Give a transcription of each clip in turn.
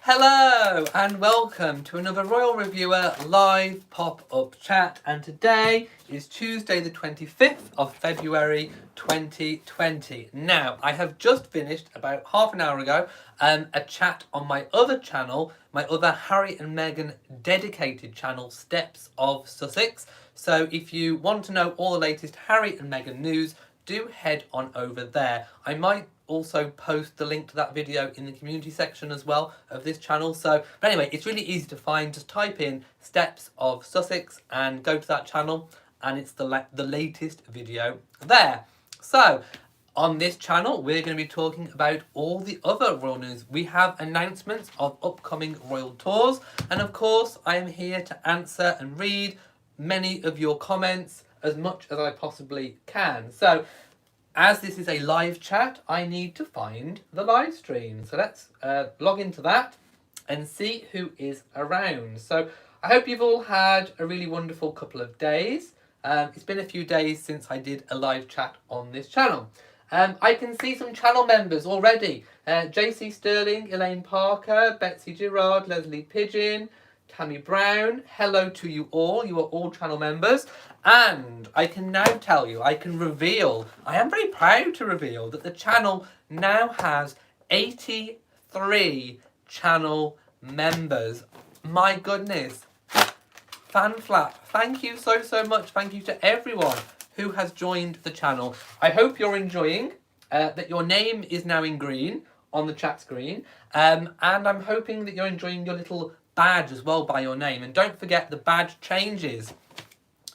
Hello and welcome to another Royal Reviewer live pop-up chat, and today is Tuesday the 25th of February 2020. Now, I have just finished about half an hour ago a chat on my other channel, my other Harry and Meghan dedicated channel, Steps of Sussex. So if you want to know all the latest Harry and Meghan news, do head on over there. I might also post the link to that video in the community section as well of this channel. But anyway, it's really easy to find. Just type in Steps of Sussex and go to that channel, and it's the latest video there. So on this channel, we're going to be talking about all the other royal news. We have announcements of upcoming royal tours, and of course I am here to answer and read many of your comments as much as I possibly can. So as this is a live chat, I need to find the live stream. So let's log into that and see who is around. So I hope you've all had a really wonderful couple of days. It's been a few days since I did a live chat on this channel. I can see some channel members already. JC Sterling, Elaine Parker, Betsy Girard, Leslie Pigeon, Tammy Brown. Hello to you all. You are all channel members. And I can now tell you, I can reveal, I am very proud to reveal that the channel now has 83 channel members. My goodness. Fan flap. Thank you so much. Thank you to everyone who has joined the channel. I hope you're enjoying that your name is now in green on the chat screen. And I'm hoping that you're enjoying your little badge as well by your name. And don't forget, the badge changes.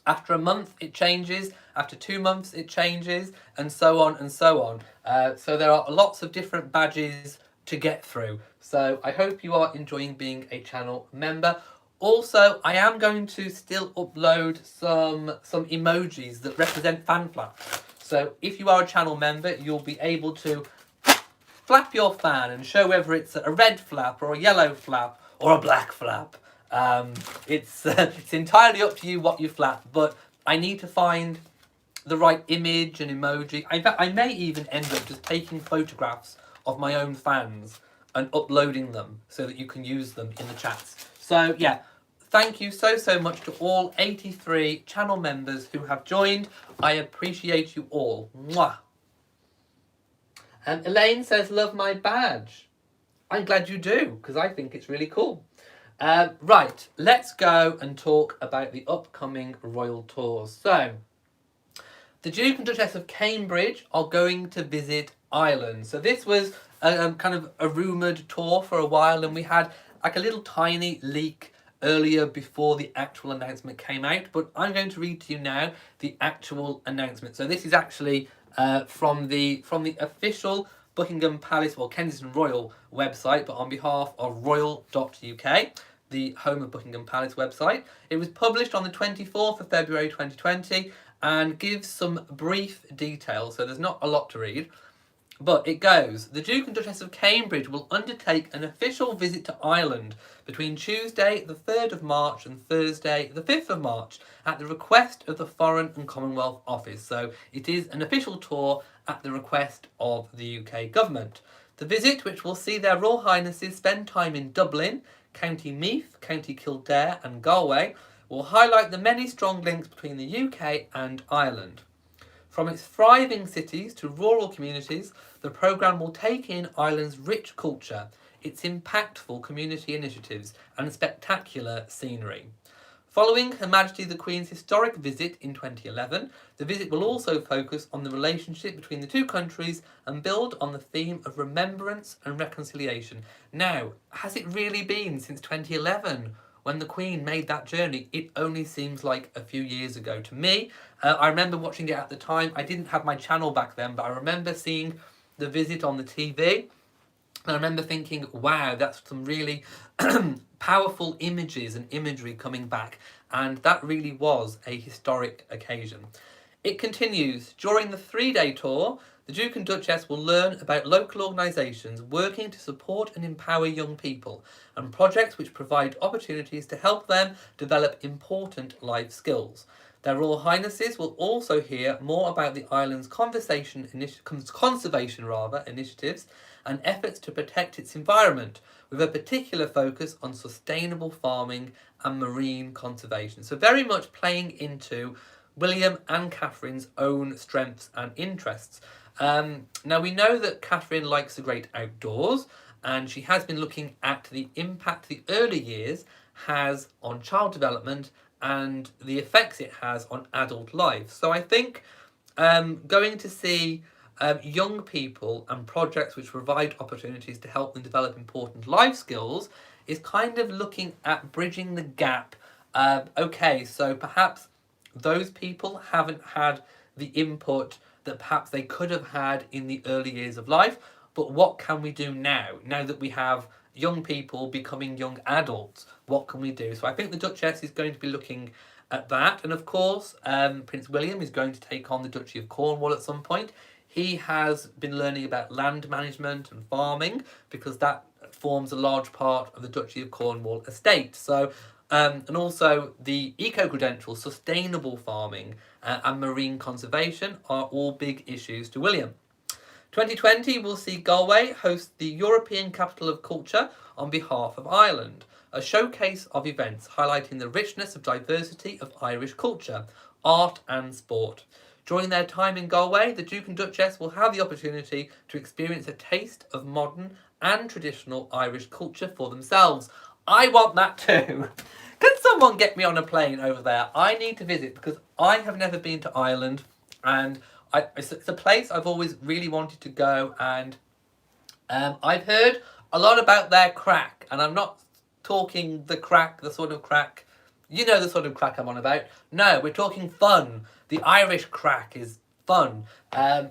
After a month it changes, after 2 months it changes, and so on and so on. So there are lots of different badges to get through. So I hope you are enjoying being a channel member. Also, I am going to still upload some emojis that represent fan flap. So if you are a channel member, you'll be able to flap your fan and show whether it's a red flap or a yellow flap or a black flap. It's entirely up to you what you flap, but I need to find the right image and emoji. In fact, I may even end up just taking photographs of my own fans and uploading them so that you can use them in the chats. So yeah, thank you so much to all 83 channel members who have joined. I appreciate you all. Mwah. And Elaine says, love my badge. I'm glad you do, because I think it's really cool. Right, let's go and talk about the upcoming royal tours. So, the Duke and Duchess of Cambridge are going to visit Ireland. So this was kind of a rumoured tour for a while, and we had like a little tiny leak earlier before the actual announcement came out. But I'm going to read to you now the actual announcement. So this is actually from the official Buckingham Palace or Kensington Royal website, but on behalf of royal.uk, the home of Buckingham Palace website. It was published on the 24th of February 2020 and gives some brief details, so there's not a lot to read. But it goes, the Duke and Duchess of Cambridge will undertake an official visit to Ireland between Tuesday the 3rd of March and Thursday the 5th of March at the request of the Foreign and Commonwealth Office. So it is an official tour at the request of the UK government. The visit, which will see their Royal Highnesses spend time in Dublin, County Meath, County Kildare and Galway, will highlight the many strong links between the UK and Ireland. From its thriving cities to rural communities, the programme will take in Ireland's rich culture, its impactful community initiatives and spectacular scenery. Following Her Majesty the Queen's historic visit in 2011, the visit will also focus on the relationship between the two countries and build on the theme of remembrance and reconciliation. Now, has it really been since 2011? When the Queen made that journey? It only seems like a few years ago to me. I remember watching it at the time. I didn't have my channel back then, but I remember seeing the visit on the TV. And I remember thinking, wow, that's some really powerful images and imagery coming back. And that really was a historic occasion. It continues. During the 3-day tour, the Duke and Duchess will learn about local organisations working to support and empower young people and projects which provide opportunities to help them develop important life skills. Their Royal Highnesses will also hear more about the island's conservation initiatives and efforts to protect its environment, with a particular focus on sustainable farming and marine conservation. So very much playing into William and Catherine's own strengths and interests. Now we know that Catherine likes the great outdoors, and she has been looking at the impact the early years has on child development and the effects it has on adult life. So I think going to see young people and projects which provide opportunities to help them develop important life skills is kind of looking at bridging the gap. Okay, so perhaps those people haven't had the input that perhaps they could have had in the early years of life, but what can we do now that we have young people becoming young adults? What can we do? So I think the Duchess is going to be looking at that, and of course Prince William is going to take on the Duchy of Cornwall at some point. He has been learning about land management and farming because that forms a large part of the Duchy of Cornwall estate. So and also the eco-credentials, sustainable farming and marine conservation are all big issues to William. 2020 will see Galway host the European Capital of Culture on behalf of Ireland, a showcase of events highlighting the richness of diversity of Irish culture, art and sport. During their time in Galway, the Duke and Duchess will have the opportunity to experience a taste of modern and traditional Irish culture for themselves. I want that too. Can someone get me on a plane over there? I need to visit because I have never been to Ireland, and it's a place I've always really wanted to go, and I've heard a lot about their crack, and I'm not talking the crack, the sort of crack, you know the sort of crack I'm on about. No, we're talking fun. The Irish crack is fun.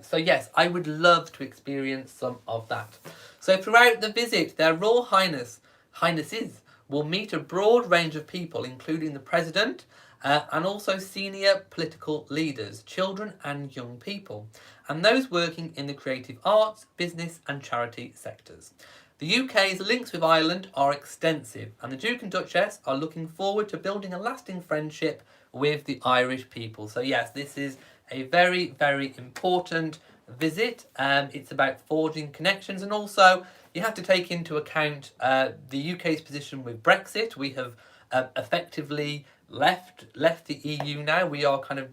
So yes, I would love to experience some of that. So throughout the visit, their Royal Highnesses will meet a broad range of people, including the President, and also senior political leaders, children and young people, and those working in the creative arts, business and charity sectors. The UK's links with Ireland are extensive, and the Duke and Duchess are looking forward to building a lasting friendship with the Irish people. So yes, this is a very, very important visit. It's about forging connections, and also you have to take into account the UK's position with Brexit. We have effectively left the EU now. We are kind of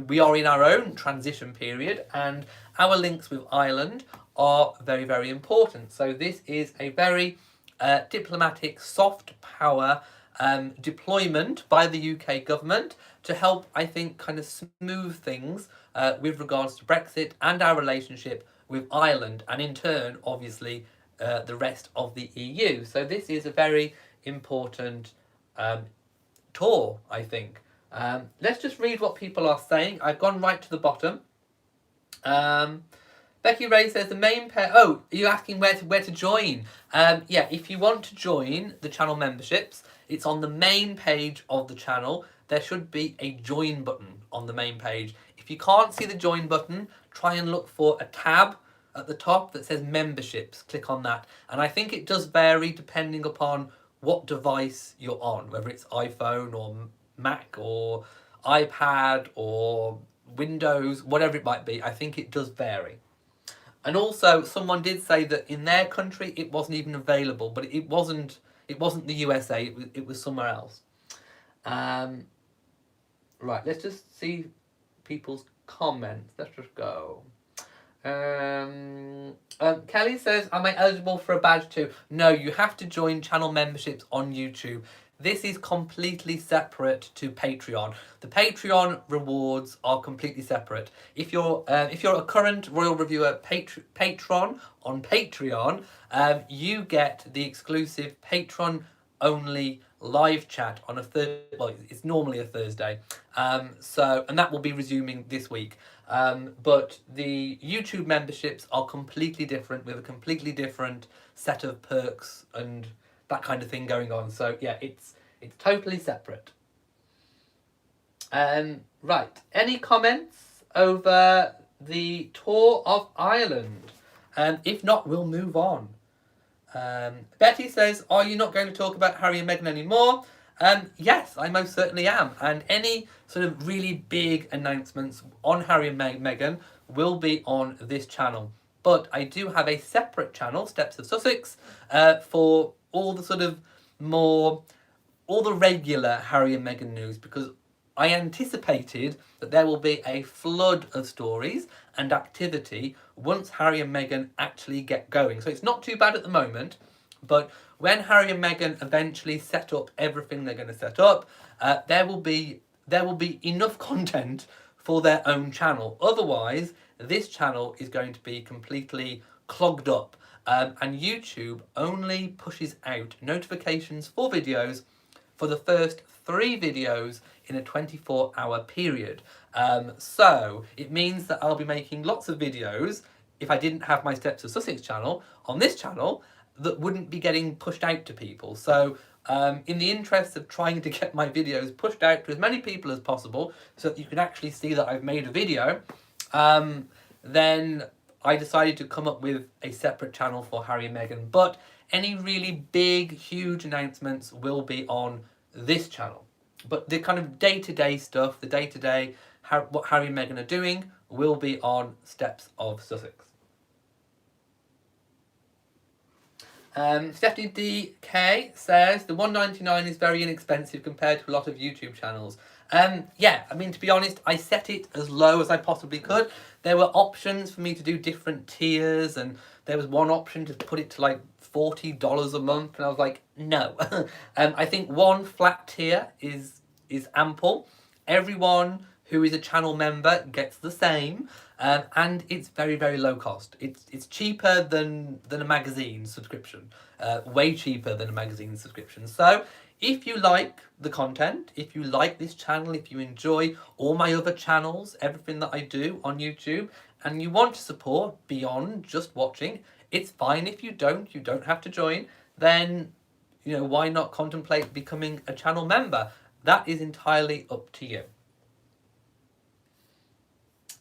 we are in our own transition period, and our links with Ireland are very, very important. So this is a very diplomatic soft power deployment by the UK government to help, I think, kind of smooth things with regards to Brexit and our relationship with Ireland, and in turn, obviously, the rest of the EU. So this is a very important tour, I think. Let's just read what people are saying. I've gone right to the bottom. Becky Ray says the main pair. Oh, are you asking where to join? Yeah, if you want to join the channel memberships, it's on the main page of the channel. There should be a join button on the main page. If you can't see the join button, try and look for a tab at the top that says memberships. Click on that. And I think it does vary depending upon what device you're on, whether it's iPhone or Mac or iPad or Windows, whatever it might be. I think it does vary. And also, someone did say that in their country it wasn't even available, but it wasn't the USA, it was somewhere else. Right, let's just see people's comments. Let's just go. Kelly says, am I eligible for a badge too? No, you have to join channel memberships on YouTube. This is completely separate to Patreon. The Patreon rewards are completely separate. If you're a current Royal Reviewer patron on Patreon, you get the exclusive patron-only live chat on a well, it's normally a Thursday. And that will be resuming this week. But the YouTube memberships are completely different, with a completely different set of perks and that kind of thing going on. So yeah, it's totally separate. Right, any comments over the tour of Ireland? If not, we'll move on. Betty says, are you not going to talk about Harry and Meghan anymore? Yes, I most certainly am. And any sort of really big announcements on Harry and Meghan will be on this channel. but I do have a separate channel, Steps of Sussex, for all the sort of all the regular Harry and Meghan news, because I anticipated that there will be a flood of stories and activity once Harry and Meghan actually get going. So it's not too bad at the moment, but when Harry and Meghan eventually set up everything they're going to set up, there will be enough content for their own channel. Otherwise, this channel is going to be completely clogged up, and YouTube only pushes out notifications for videos for the first 3 videos in a 24-hour period. So it means that I'll be making lots of videos, if I didn't have my Steps of Sussex channel, on this channel, that wouldn't be getting pushed out to people. So in the interest of trying to get my videos pushed out to as many people as possible, so that you can actually see that I've made a video, then I decided to come up with a separate channel for Harry and Meghan. But any really big, huge announcements will be on this channel. But the kind of day-to-day stuff, the day-to-day, what Harry and Meghan are doing, will be on Steps of Sussex. Stephanie DK says, the $1.99 is very inexpensive compared to a lot of YouTube channels. Yeah, I mean, to be honest, I set it as low as I possibly could. There were options for me to do different tiers, and there was one option to put it to like $40 a month, and I was like, no. I think one flat tier is ample. Everyone who is a channel member gets the same, and it's very, very low cost. It's cheaper than a magazine subscription, way cheaper than a magazine subscription. So if you like the content, if you like this channel, if you enjoy all my other channels, everything that I do on YouTube, and you want to support beyond just watching, it's fine if you don't have to join, then, you know, why not contemplate becoming a channel member? That is entirely up to you.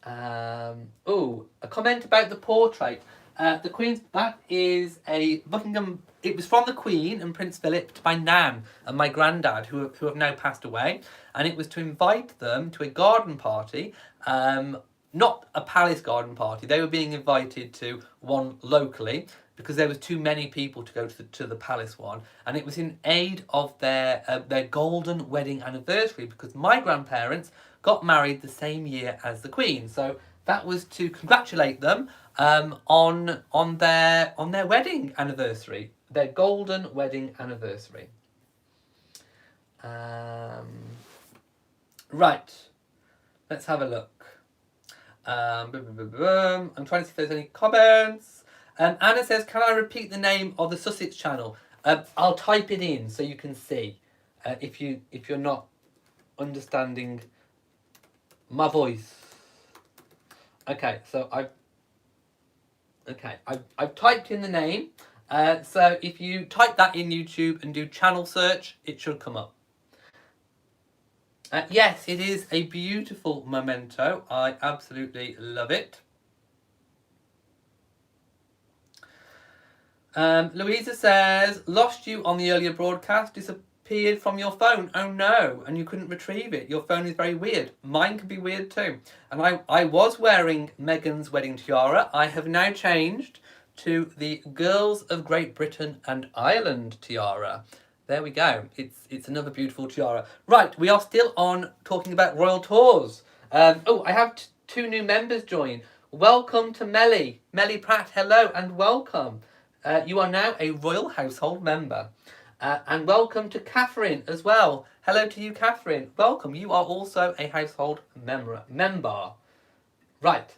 A comment about the portrait. The Queen's, that is a Buckingham, it was from the Queen and Prince Philip to my nan and my granddad, who have now passed away, and it was to invite them to a garden party, not a palace garden party. They were being invited to one locally because there was too many people to go to the palace one, and it was in aid of their golden wedding anniversary, because my grandparents got married the same year as the Queen. So that was to congratulate them on their wedding anniversary, their golden wedding anniversary. Right, let's have a look. I'm trying to see if there's any comments. Anna says, can I repeat the name of the Sussex channel? I'll type it in so you can see, if you're not understanding my voice. Okay, so I've typed in the name. So if you type that in YouTube and do channel search, it should come up. Yes, it is a beautiful memento. I absolutely love it. Louisa says, lost you on the earlier broadcast, disappeared from your phone. Oh no, and you couldn't retrieve it. Your phone is very weird. Mine can be weird too. And I was wearing Meghan's wedding tiara. I have now changed to the Girls of Great Britain and Ireland tiara. There we go. It's another beautiful tiara. Right, we are still on talking about royal tours. I have 2 new members join. Welcome to Melly. Melly Pratt, hello and welcome. You are now a royal household member. And welcome to Catherine as well. Hello to you, Catherine. Welcome. You are also a household member. Right.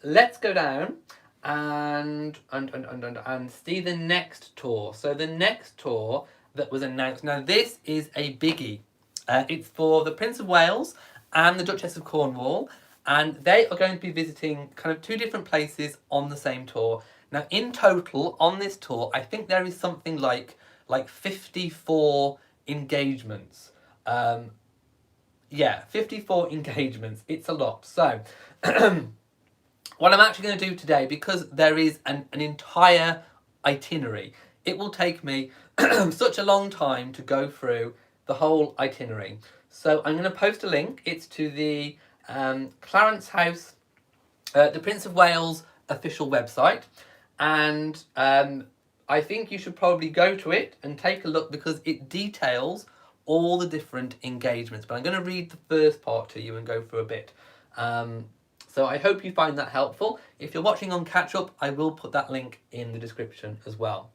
Let's go down and see the next tour. So the next tour that was announced. Now this is a biggie. It's for the Prince of Wales and the Duchess of Cornwall, and they are going to be visiting kind of 2 different places on the same tour. Now in total on this tour, I think there is something like 54 engagements. 54 engagements. It's a lot. So what I'm actually going to do today, because there is an entire itinerary, it will take me such a long time to go through the whole itinerary. So I'm going to post a link. It's to the Clarence House, the Prince of Wales official website, and I think you should probably go to it and take a look because it details all the different engagements. But I'm going to read the first part to you and go through a bit. So I hope you find that helpful. If you're watching on catch up, I will put that link in the description as well.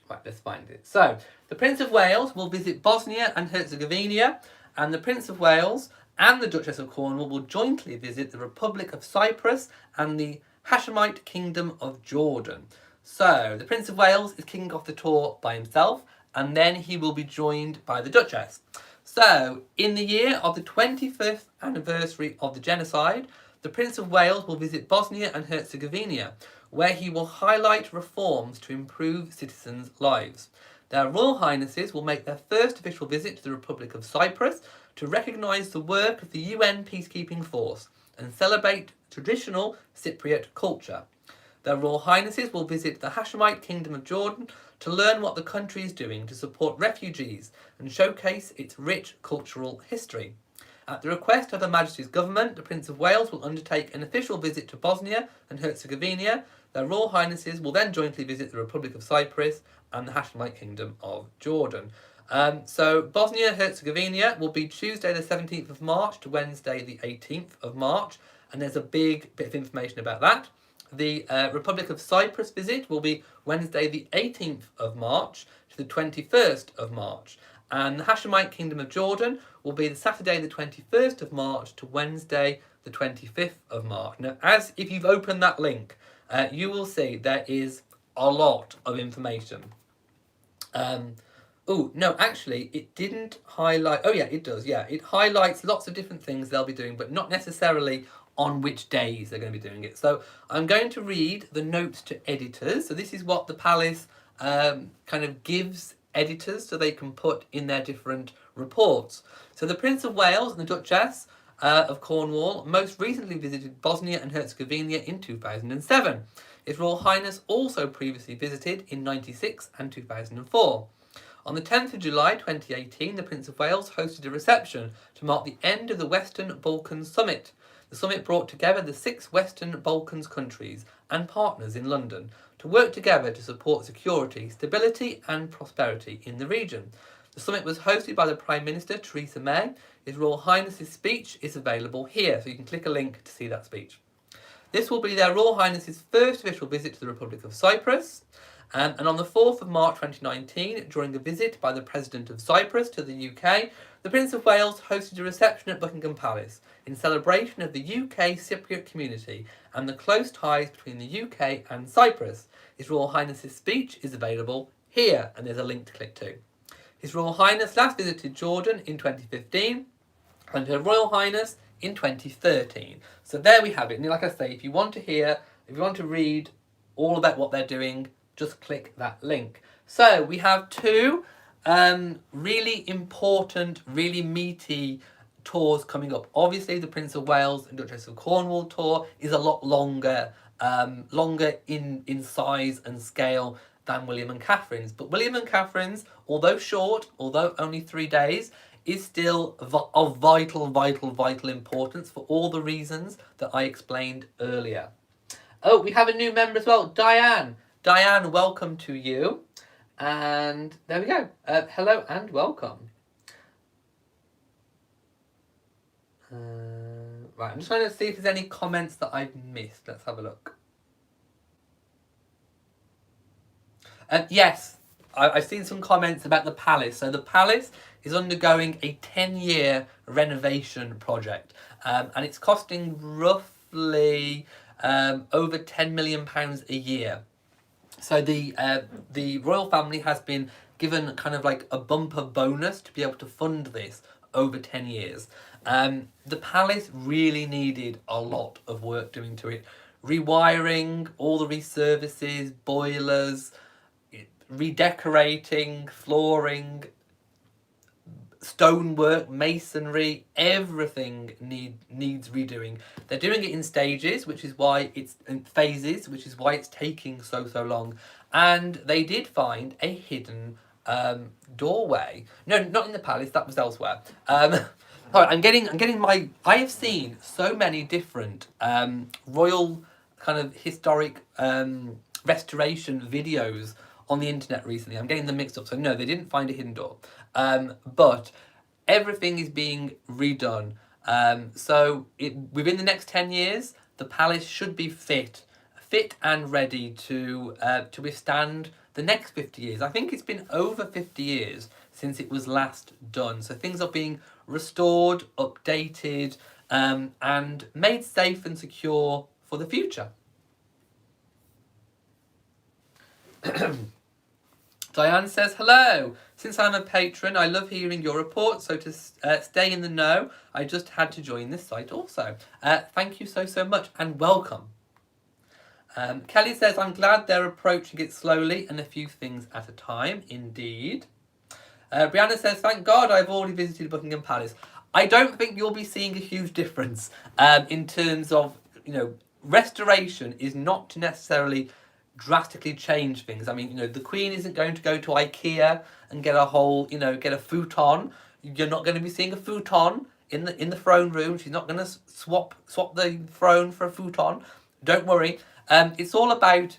Right, let's find it. So, the Prince of Wales will visit Bosnia and Herzegovina, and the Prince of Wales and the Duchess of Cornwall will jointly visit the Republic of Cyprus and the Hashemite Kingdom of Jordan. So, the Prince of Wales is kicking off the tour by himself, and then he will be joined by the Duchess. So, in the year of the 25th anniversary of the genocide, the Prince of Wales will visit Bosnia and Herzegovina, where he will highlight reforms to improve citizens' lives. Their Royal Highnesses will make their first official visit to the Republic of Cyprus to recognise the work of the UN peacekeeping force and celebrate traditional Cypriot culture. Their Royal Highnesses will visit the Hashemite Kingdom of Jordan to learn what the country is doing to support refugees and showcase its rich cultural history. At the request of Her Majesty's Government, the Prince of Wales will undertake an official visit to Bosnia and Herzegovina. Their Royal Highnesses will then jointly visit the Republic of Cyprus and the Hashemite Kingdom of Jordan. So Bosnia and Herzegovina will be Tuesday the 17th of March to Wednesday the 18th of March, and there's a big bit of information about that. The Republic of Cyprus visit will be Wednesday the 18th of March to the 21st of March. And the Hashemite Kingdom of Jordan will be the Saturday the 21st of March to Wednesday the 25th of March. Now, as if you've opened that link, you will see there is a lot of information. Oh, no, actually, it didn't highlight... Oh, yeah, it does, yeah. It highlights lots of different things they'll be doing, but not necessarily on which days they're going to be doing it. So I'm going to read the notes to editors. So this is what the palace kind of gives editors so they can put in their different reports. So the Prince of Wales and the Duchess of Cornwall most recently visited Bosnia and Herzegovina in 2007. His Royal Highness also previously visited in 1996 and 2004. On the 10th of July 2018, the Prince of Wales hosted a reception to mark the end of the Western Balkans Summit. The summit brought together the 6 Western Balkans countries and partners in London to work together to support security, stability and prosperity in the region. The summit was hosted by the Prime Minister Theresa May. His Royal Highness's speech is available here, so you can click a link to see that speech. This will be their Royal Highness's first official visit to the Republic of Cyprus. And on the 4th of March 2019, during a visit by the President of Cyprus to the UK, the Prince of Wales hosted a reception at Buckingham Palace in celebration of the UK Cypriot community and the close ties between the UK and Cyprus. His Royal Highness's speech is available here, and there's a link to click to. His Royal Highness last visited Jordan in 2015 and Her Royal Highness in 2013. So there we have it. And like I say, if you want to read all about what they're doing, just click that link. So we have 2 really important, really meaty tours coming up. Obviously, the Prince of Wales and Duchess of Cornwall tour is a lot longer, in size and scale than William and Catherine's. But William and Catherine's, although short, although only 3 days, is still of vital importance for all the reasons that I explained earlier. Oh, we have a new member as well, Diane. Diane, welcome to you. And there we go. Hello and welcome. Right, I'm just trying to see if there's any comments that I've missed. Let's have a look. Yes, I've seen some comments about the palace. So the palace is undergoing a 10-year renovation project. And it's costing roughly over £10 million a year. So the royal family has been given kind of like a bumper bonus to be able to fund this over 10 years. The palace really needed a lot of work doing to it. Rewiring, all the reservices, boilers, redecorating, flooring, stonework, masonry, everything needs redoing. They're doing it in stages, which is why it's in phases, which is why it's taking so long. And they did find a hidden doorway. No, not in the palace. That was elsewhere. All right, I have seen so many different royal kind of historic restoration videos on the internet recently. I'm getting them mixed up, so no, they didn't find a hidden door. But everything is being redone. So within the next 10 years, the palace should be fit and ready to withstand the next 50 years. I think it's been over 50 years since it was last done. So things are being restored, updated, and made safe and secure for the future. Diane says, hello. Since I'm a patron, I love hearing your report. So to stay in the know, I just had to join this site also. Thank you so much and welcome. Kelly says, I'm glad they're approaching it slowly and a few things at a time. Indeed. Brianna says, thank God I've already visited Buckingham Palace. I don't think you'll be seeing a huge difference in terms of, restoration is not to necessarily drastically change things. I mean, the Queen isn't going to go to IKEA and get a whole, get a futon. You're not going to be seeing a futon in the throne room. She's not going to swap the throne for a futon. Don't worry. It's all about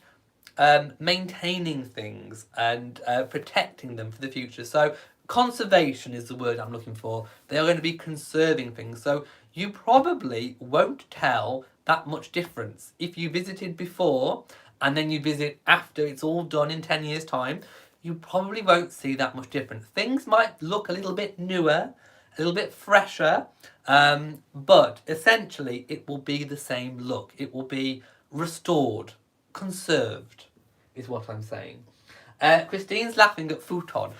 maintaining things and protecting them for the future. So conservation is the word I'm looking for. They are going to be conserving things. So you probably won't tell that much difference. If you visited before and then you visit after it's all done in 10 years' time, you probably won't see that much difference. Things might look a little bit newer, a little bit fresher, but essentially it will be the same look. It will be restored, conserved, is what I'm saying. Christine's laughing at futon.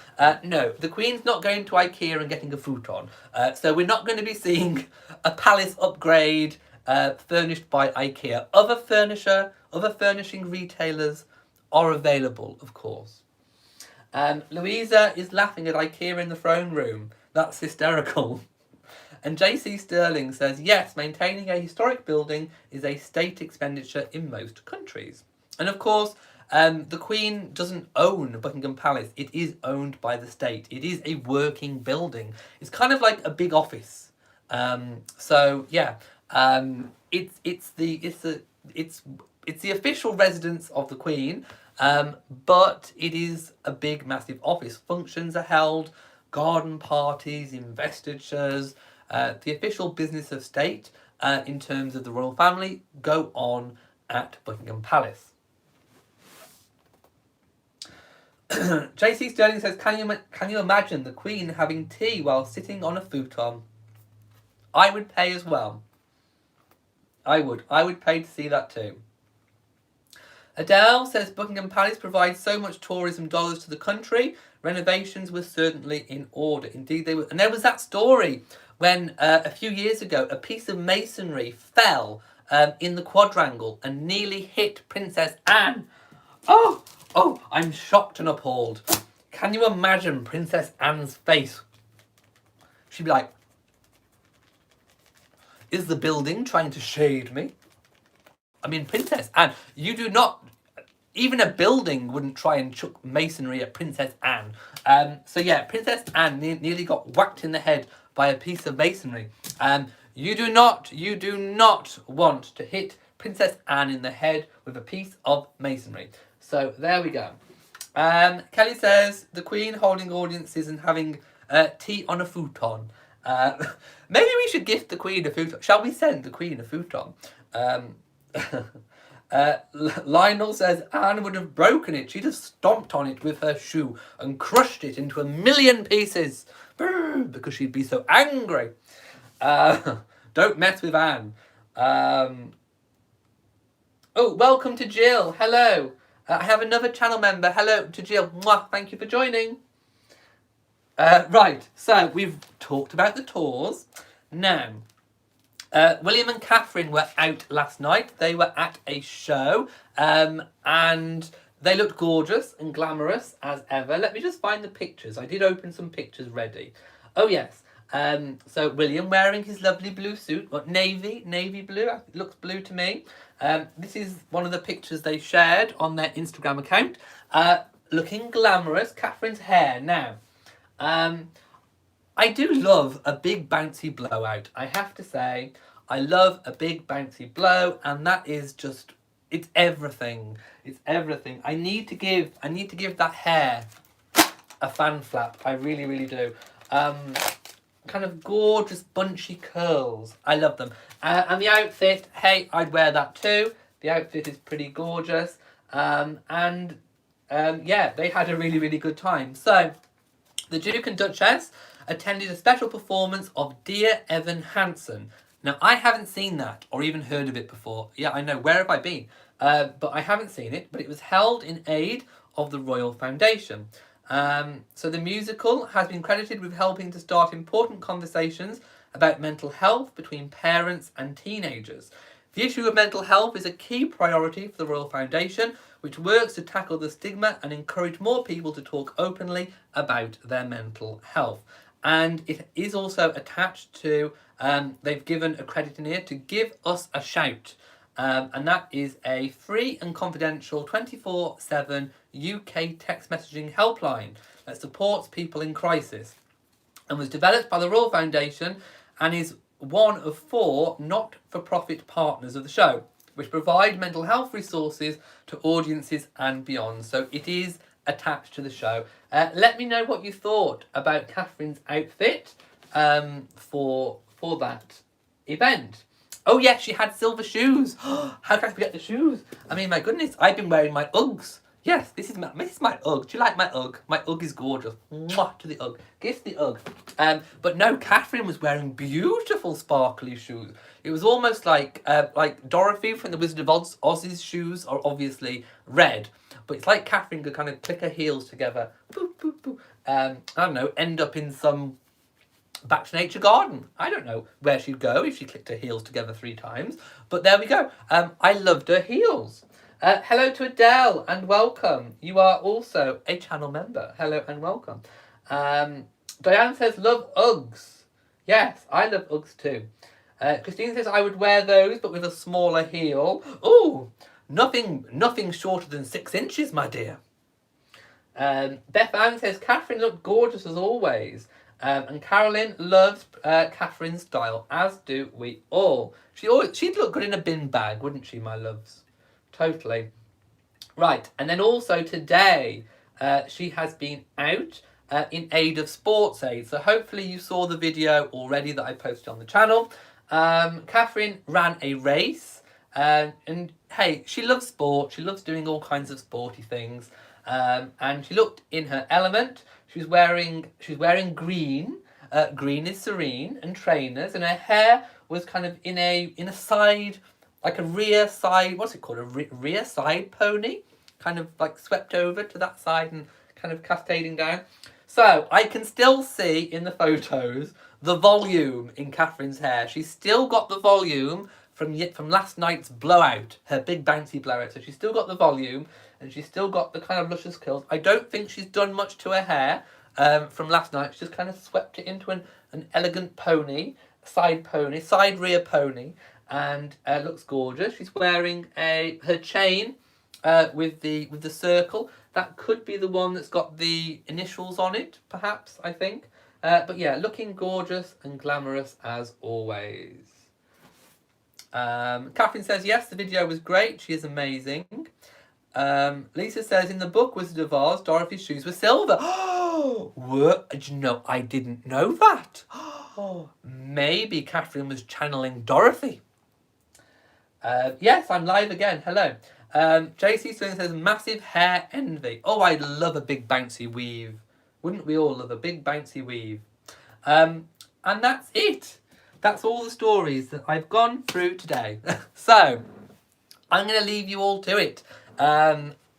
No, the Queen's not going to IKEA and getting a futon. So we're not going to be seeing a palace upgrade furnished by IKEA. Other furnishing retailers are available, of course. Louisa is laughing at IKEA in the throne room. That's hysterical. And JC Sterling says, yes, maintaining a historic building is a state expenditure in most countries. And of course, the Queen doesn't own Buckingham Palace. It is owned by the state. It is a working building. It's kind of like a big office. So yeah, it's the official residence of the Queen, but it is a big, massive office. Functions are held, garden parties, investitures. The official business of state, in terms of the royal family, go on at Buckingham Palace. JC Sterling says, can you imagine the Queen having tea while sitting on a futon? I would pay as well. I would pay to see that too. Adele says, Buckingham Palace provides so much tourism dollars to the country. Renovations were certainly in order. Indeed they were. And there was that story when a few years ago a piece of masonry fell in the quadrangle and nearly hit Princess Anne. Oh, I'm shocked and appalled. Can you imagine Princess Anne's face? She'd be like, is the building trying to shade me? I mean, Princess Anne, you do not... Even a building wouldn't try and chuck masonry at Princess Anne. So yeah, Princess Anne nearly got whacked in the head by a piece of masonry. You do not want to hit Princess Anne in the head with a piece of masonry. So there we go. Kelly says, the Queen holding audiences and having tea on a futon. Maybe we should gift the Queen a futon. Shall we send the Queen a futon? Lionel says, Anne would have broken it. She'd have stomped on it with her shoe and crushed it into a million pieces. Because she'd be so angry. Don't mess with Anne. Oh, welcome to Jill. Hello. I have another channel member. Hello to Jill. Mwah. Thank you for joining. Right, so we've talked about the tours. Now, William and Catherine were out last night. They were at a show, and they looked gorgeous and glamorous as ever. Let me just find the pictures. I did open some pictures ready. Oh, yes. So William wearing his lovely blue suit, navy blue, it looks blue to me. This is one of the pictures they shared on their Instagram account. Looking glamorous. Catherine's hair now. I do love a big bouncy blowout. I have to say, I love a big bouncy blow, and that is just It's everything. It's everything. I need to give that hair a fan flap. I really, really do. Kind of gorgeous bunchy curls. I love them. And the outfit, hey, I'd wear that too. The outfit is pretty gorgeous. Yeah, they had a really, really good time. So, the Duke and Duchess attended a special performance of Dear Evan Hansen. Now, I haven't seen that or even heard of it before. Yeah, I know. Where have I been? But I haven't seen it. But it was held in aid of the Royal Foundation. So the musical has been credited with helping to start important conversations about mental health between parents and teenagers. The issue of mental health is a key priority for the Royal Foundation, which works to tackle the stigma and encourage more people to talk openly about their mental health. And it is also attached to, they've given a credit in here to Give Us a Shout. And that is a free and confidential 24/7 UK text messaging helpline that supports people in crisis and was developed by the Royal Foundation and is one of 4 not-for-profit partners of the show, which provide mental health resources to audiences and beyond. So it is attached to the show. Let me know what you thought about Catherine's outfit for that event. Oh yeah, she had silver shoes. How can I forget the shoes? I mean, my goodness, I've been wearing my Uggs. Yes, this is my Ugg. Do you like my Ugg? My Ugg is gorgeous. Mwah, to the Ugg. Kiss the Ugg. But no, Catherine was wearing beautiful sparkly shoes. It was almost like Dorothy from the Wizard of Oz's shoes are obviously red. But it's like Catherine could kind of click her heels together. Boop, boop, boop. I don't know, end up in some Back to Nature garden. I don't know where she'd go if she clicked her heels together 3 times. But there we go. I loved her heels. Hello to Adele and welcome. You are also a channel member. Hello and welcome. Diane says, love Uggs. Yes, I love Uggs too. Christine says, I would wear those but with a smaller heel. Ooh, nothing shorter than 6 inches, my dear. Beth Ann says, Catherine looked gorgeous as always. And Carolyn loves Catherine's style, as do we all. She'd look good in a bin bag, wouldn't she, my loves? Totally. Right, and then also today, she has been out in aid of Sports Aid. So hopefully you saw the video already that I posted on the channel. Catherine ran a race, and hey, she loves sport. She loves doing all kinds of sporty things. And she looked in her element. She's wearing green. Green is serene and trainers, and her hair was kind of in a side, like a rear side. What's it called? A rear side pony, kind of like swept over to that side and kind of cascading down. So I can still see in the photos the volume in Catherine's hair. She's still got the volume from last night's blowout, her big bouncy blowout. So she's still got the volume. And she's still got the kind of luscious curls. I don't think she's done much to her hair from last night. She just kind of swept it into an elegant pony, side rear pony, and looks gorgeous. She's wearing her chain with the circle. That could be the one that's got the initials on it, perhaps, I think. But yeah, looking gorgeous and glamorous as always. Catherine says, yes, the video was great. She is amazing. Lisa says, in the book Wizard of Oz, Dorothy's shoes were silver. Oh, no, I didn't know that. Oh, maybe Catherine was channeling Dorothy. Yes, I'm live again. Hello. JC Swing says, massive hair envy. Oh, I love a big bouncy weave. Wouldn't we all love a big bouncy weave? And that's it. That's all the stories that I've gone through today. So, I'm going to leave you all to it.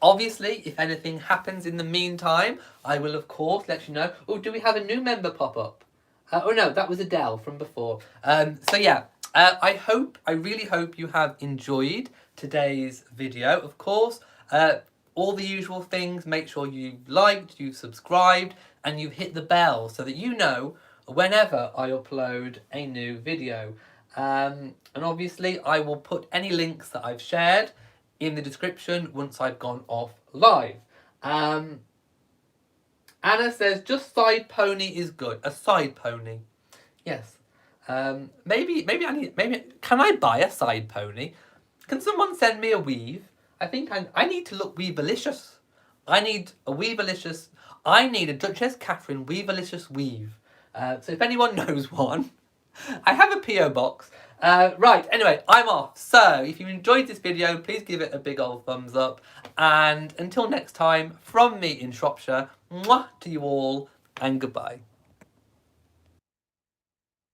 Obviously, if anything happens in the meantime, I will, of course, let you know. Oh, do we have a new member pop up? Oh, no, that was Adele from before. So, yeah, I really hope you have enjoyed today's video. Of course, all the usual things. Make sure you liked, you subscribed, and you hit the bell so that you know whenever I upload a new video. And obviously, I will put any links that I've shared in the description once I've gone off live. Anna says, just side pony is good. A side pony. Yes. Maybe can I buy a side pony? Can someone send me a weave? I think I need to look weavelicious. I need a weavelicious. I need a Duchess Catherine weavelicious weave. So if anyone knows one, I have a PO box. Right, anyway, I'm off. So if you enjoyed this video, please give it a big old thumbs up. And until next time, from me in Shropshire, mwah to you all, and goodbye.